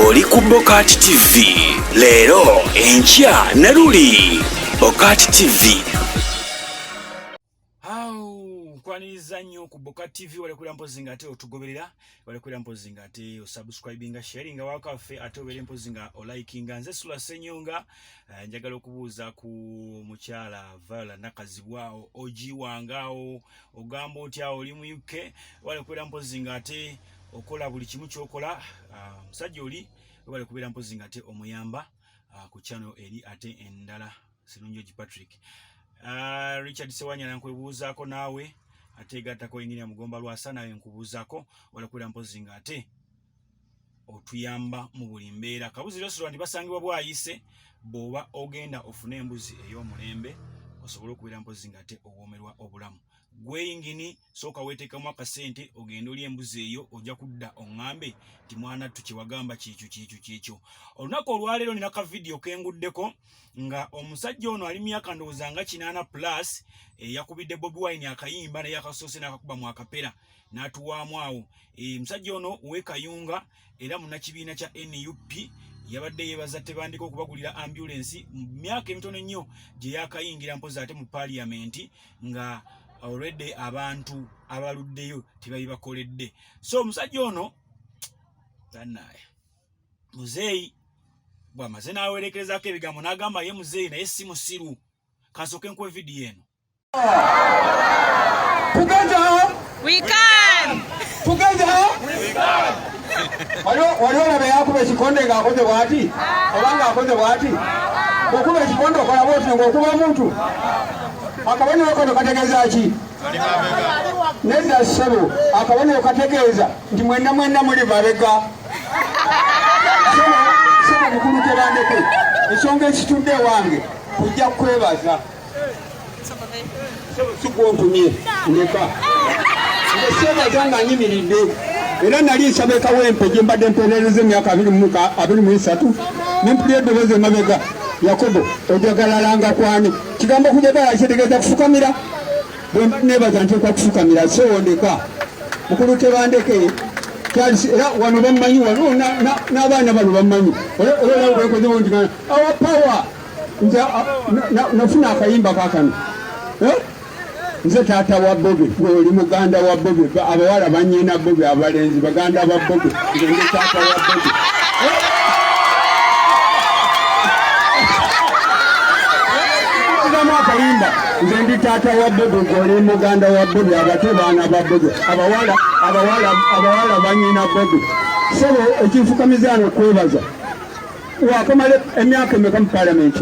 oli ku BOCAT TV leero enkya ne luli BOCAT TV. Kwaniriza nnyo ku BOCAT TV walekulira mpozi nga ate otugoberera walekulira mpozi nga ate osubscribinga sharinga wakaffe ate obere mpozi nga olikinga nze SULA SSENYONGA. Njagala okubuuza ku mukyala Vala nakazibwao oji wangao ogamba otya oli mu UK walekulira mpozi nga ate okola buli kimu kyokola musajja oli wale kubera mpozi nga ate omuyamba ku channel eri ate endala Sirunjoji Patrick. Richard Sewanya nankwebuuzaako naawe ate gattako Engineer Mugomba Lwasa nawe nkubuuzaako wale kubera mpozi nga ate otuyamba mu buli mbeera. Kabuzi restaurant basangibwa bwayise bwoba ogenda ofune embuzi ey'omulembe osobola okubeera mpozi nga ate owoomerwa obulamu. Gwe ingini soka weetekamu akasente ogenda oli embuzi eyo ojja kudda oŋŋambe ti mwana tukiwagamba kikyo. Olunaku olwaleero nina ka video kenguddeko nga omusajja ono ali myaka ndowooza nga 80+ yakubidde Bobi Wine akayimba naye Asoose n'akakuba mu Akapera n'atuwaamu awo. Musajja ono w'ekayunga era munnakibiina kya NUP yabadde yeebaza Tebandika okubagulira ambulance mu myaka emitono ennyo gye yakayingira mpozi ate mu parliament nga already abantu abaluddeyo tebayibakoledde. So omusajja ono tannaye Muzeei bw'amaze n'awerekerezaako ebigambo n'agamba ye Muzeei naye si musiru. Kansooke nkuwe vidiyo eno. Together we can. Together we can. Waliwo olabe yakuba ekikonde ng'akoze bw'ati oba ng'akoze bw'ati okuba ekikonde okola bw'oti ng'okuba muntu akabonero kano kategeeza ki? Nedda ssebo akabonero kategeeza nti mwenna muli babega. Sebo mukulu Tebandeke ensonga ekitudde ewange kujja kwebaza sigontumye ndeka ngesebaza nga nyimiridde era nali nsaba ekawempe gye mbadde mpeerereza emyaka 23 nempulira eddoboozi emabega Yakobo ojagalalanga kwani kigambo kujagala kitegeeza kufukamira nebaza nteekwa kufukamira so ndeka mukulu Tebandeke era wano bammanyi wano n'abaana bano bammanyi olwekozewo nti awa power nze nafuna akayimba kakano nze taata wa Bobi oli muganda wa Bobi abawala bannyina Bobi abalenzi baganda ba Bobi nze ndi taata wa Bobi. Akayimba nze ndi taata wa Bobi oli muganda wa Bobi abato baana ba Bobi abawala bannyina Bobi. Sebo ekinfukamizaano okwebaza wakamala emyaka emeka mu parliament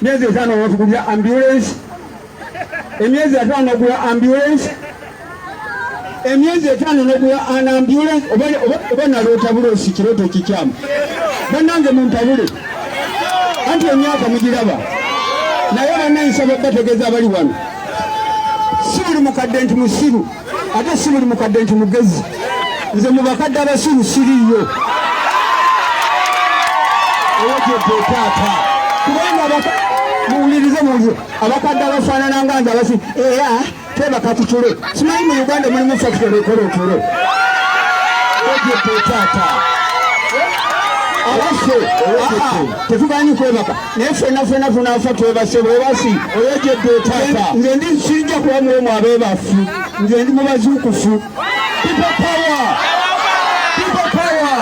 myezi 5 otugulira ambulance emyezi 5 ogula ambulance emyezi 5 nogula an ambulance oba naloota bulosi kirooto kikyamu bannange muntabule anti emyaka mugiraba naye bannayisaba bategeeza abali wano si buli mukadde nti musiru ate si buli mukadde nti mugezi. Nze mu bakadde abasiru siriyo owogyetaata kubanga muwulirize abakadde abafaanana nga nze abasiru era tebaka tutulo simanyi mu Uganda mulimu factory ekola otulo owogyetaata abaffe tetuganyi kwebaka naye ffenna tunaafa twebase bwebasi owogyetaata nze ndi sijja kuba muwemu abeebafu nze ndi mubazuukufu. People power! People power!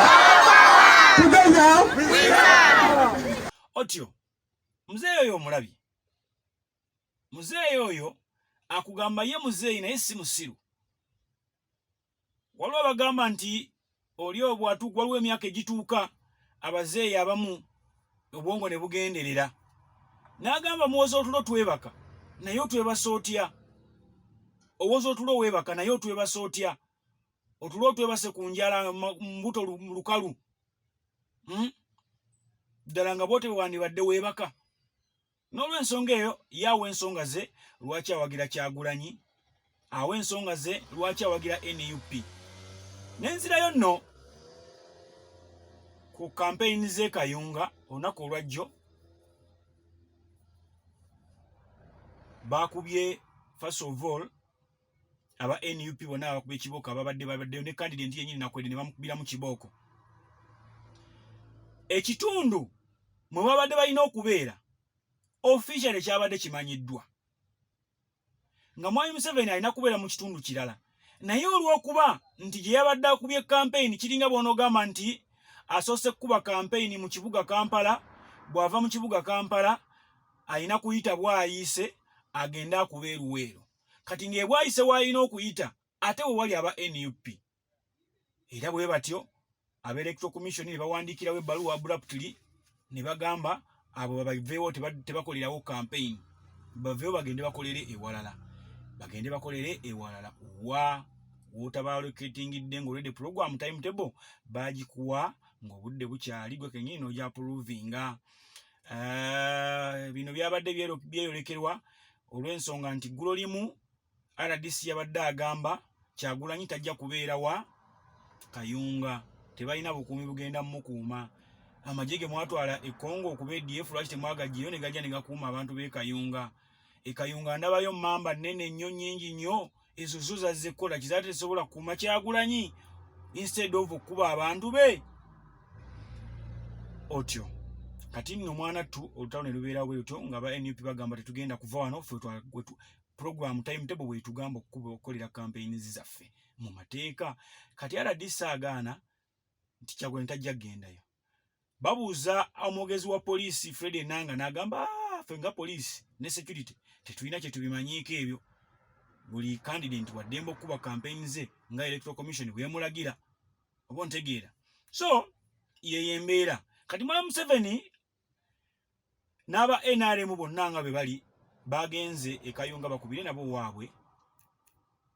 Together we can! Otyo Muzeei oyo omulabi. Muzeei oyo akugamba ye Muzeei naye si musiru. Waliwo abagamba nti oli obwatuuka waliwo emyaka egituuka abazeeyi abamu obwongo ne bugenderera. N'agamba muwoza otulo twebaka naye otwebasa otya? Owoza otulo weebaka naye otwebasa otya? Otulo twebase ku njala mbuto lukalu. Ddala nga bwote wandibadde weebaka. N'olw'ensonga eyo yaawe ensonga ze lwaki awagira Kyagulanyi, awe ensonga ze lwaki awagira NUP. Nenzirayo nno ku campaign ze Kayunga olunaku olwajjo bakubye first of all aba NUP bonna abakubye kibooko ababadde ne candidate yennyini nakwedde ne bamukubira mu kibooko. ekitundu mwe babadde balina okubeera officially kyabadde kimanyiddwa nga Mwami Museveni alina kubeera mu kitundu kirala, naye olw'okuba nti gye yabadde akubye campaign kiringa bw'onoogamba nti asoose kuba campaign mu kibuga Kampala, bw'ava mu kibuga Kampala alina kuyita bw'ayiise agenda akuba eruweero. Kati ng'ebwayise w'alina okuyita ate we wali aba NUP. Era bwe batyo aba Electoral Commission ne bawandiikirawo ebbaluwa abruptly ne bagamba abo baveewo tebakolerawo campaign, baveewo bagende bakolere ewalala. Bagende bakolere ewalala wotabaaloketingidde ng'olwedde program timetable bagikuwa ng'obudde bukyali gwe kenyini n'ogya approvinga. Bino byabadde byeyolekerwa olw'ensonga nti ggulo limu RDC yabadde agamba Kyagulanyi tajja kubeera wa Kayunga, tebalina bukuumi bugenda mukuuma. Amagye ge mwatwala e Congo okuba EDF lwaki temwagajjeyo ne gajja ne gakuuma abantu b'e Kayunga. E Kayunga ndabayo mamba nnene nnyo nnyingi nnyo, ezo zo zazze kola kizaate tesobola kukuuma Kyagulanyi instead of okuba abantu be. Otyo kati nno mwana tu olutalo ne lubeera bwe lutyo nga ba NUP bagamba tetugenda kuva wano ffe program timetable bwe tugamba okukolera campaign zaffe mu mateeka. Kati RDC agaana nti Kyagulanyi tajja kugendayo. Babuuza omwogezi wa poliisi Fred Enanga n'agamba ffe nga poliisi ne security tetulina kye tubimanyiiko ebyo. Buli candidate waddembe okuba campaign ze nga Electoral Commission bw'emulagira. Oba ntegeera. So ye embeera. Kati Mwami Museveni n'aba NRM bonna nga be bali bagenze e Kayunga bakubire nabo waabwe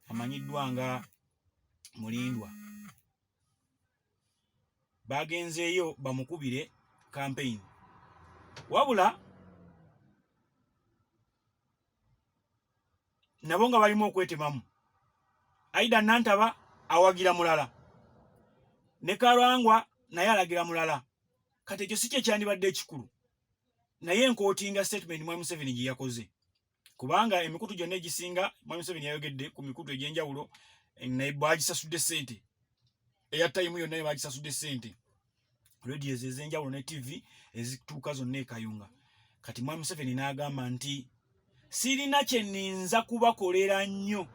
amanyiddwa nga Mulindwa. Bagenzeeyo bamukubire campaign. Wabula nabo nga balimu okwetemamu. Aida Nantaba awagira mulala, ne Karangwa naye alagira mulala. Kati ekyo si kye kyandibadde ekikulu, naye enkootinga statement Mwami Museveni gye yakoze, kubanga emikutu gyonna egisinga Mwami Museveni yayogedde ku mikutu egy'enjawulo naye baagisasudde ssente. Eya time yonna baagisasudde ssente, radio ez'enjawulo ne TV ezituuka zonna e Kayunga. Kati Mwami Museveni n'agamba nti sirina kye nninza kubakolera nnyo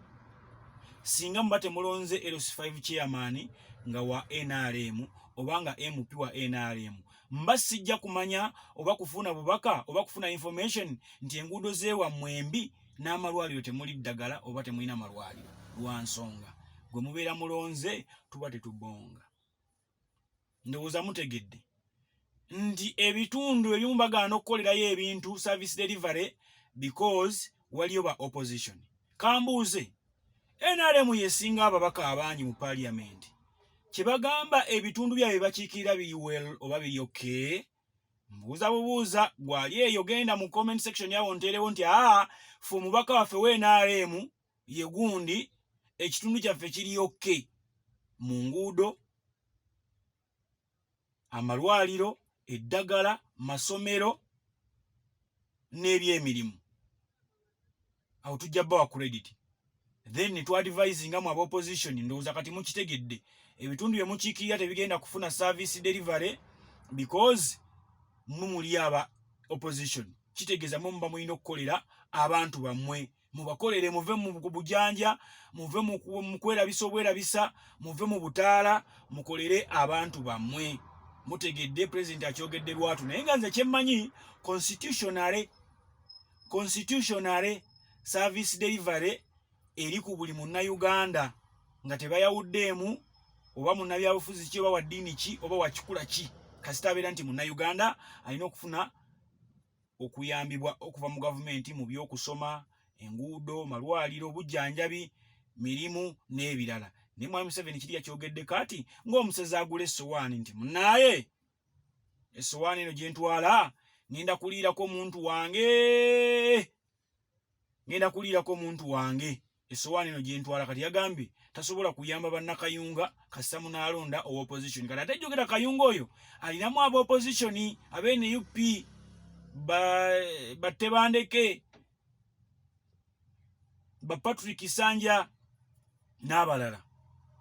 singa muba temulonze LC5 chairman nga wa NRM oba nga MP wa NRM. Mba sijja kumanya oba kufuna bubaka oba kufuna information nti enguudo zeewa mwembi n'amalwaliro temuli ddagala oba temulina malwaliro lwa nsonga gwe mubeera mulonze tuba tetubonga. Ndowooza mutegedde nti ebitundu ebimu bagaana okukolerayo ebintu service delivery because waliyo ba opposition. Kambuuze NRM yesinga ababaka abangi mu parliament, kye bagamba ebitundu byabwe bakiikirira biri well oba biri okay? Mbuuza bubuuza gwali eyo genda mu comment section yawo nterewo nti fe omubaka waffe we NRM ye gundi ekitundu kyaffe kiri okay mu nguudo, amalwaliro, eddagala, masomero n'ebyemirimu. Awo tujja bawa credit. Then to advising mu aba opposition ndowooza kati mukitegedde ebitundu bye mukiikirira tebigenda kufuna service delivery because mumuli aba opposition. Kitegeeza muba mulina okukolera abantu bammwe, mubakolere muve mu bujanja, muve mu kwerabisa obwerabisa, muve mu butaala, mukolere abantu bammwe. Mutegedde president akyogedde lwatu, naye nga nze kyemmanyi constitutionally service delivery eri ku buli munnayuganda nga tebayawuddeemu oba munnabyabufuzi ki oba wa ddiini ki oba wa kikula ki, kasita abeera nti munnayuganda alina okufuna okuyambibwa okuva mu gavumenti mu by'okusoma, enguudo, malwaliro, bujjanjabi, mirimu n'ebirala. Naye Mwami Museveni kiri yakyogedde kati ng'omusezi agula essowaani nti munnaaye essowaani eno gye ntwala ngenda kuliirako omuntu wange, essowaani eno gye ntwala. Kati yagambye tasobola kuyamba bannakayunga kasita munaalonda owa opposition. Kati ate jjogera Kayunga oyo alinamu aba opposition, abe NUP, Battebandeke, ba Patrick Sanja n'abalala.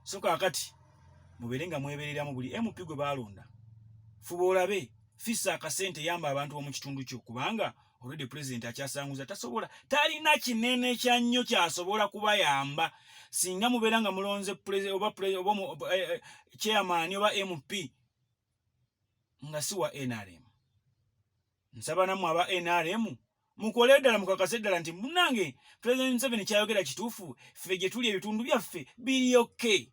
So kaakati mubeere nga mwebereramu buli MP gwe baalonda fuba olabe fisa akasente yamba abantu b'omu kitundu kyo kubanga already president akyasanguza tasobola talina kinene kya nnyo kyasobola kubayamba singa mubeera nga mulonze oba chairman oba MP nga si wa NRM. Nsaba nammwe aba NRM mukole ddala mukakase ddala nti munange President Museveni kyayogera kituufu, ffe gye tuli ebitundu byaffe biri okay.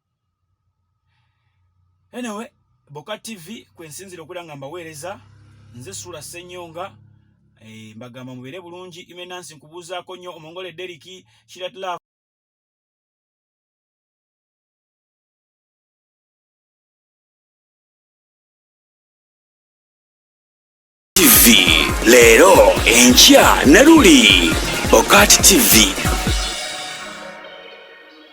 Anyway, BOCAT TV kwensinzira okuda nga mbaweereza nze SULA SSENYONGA mbagamba mubeere bulungi. Ime Nansi nkubuuzaako nnyo omongole Deriki Shiratla TV leero enkya ne luli BOCAT TV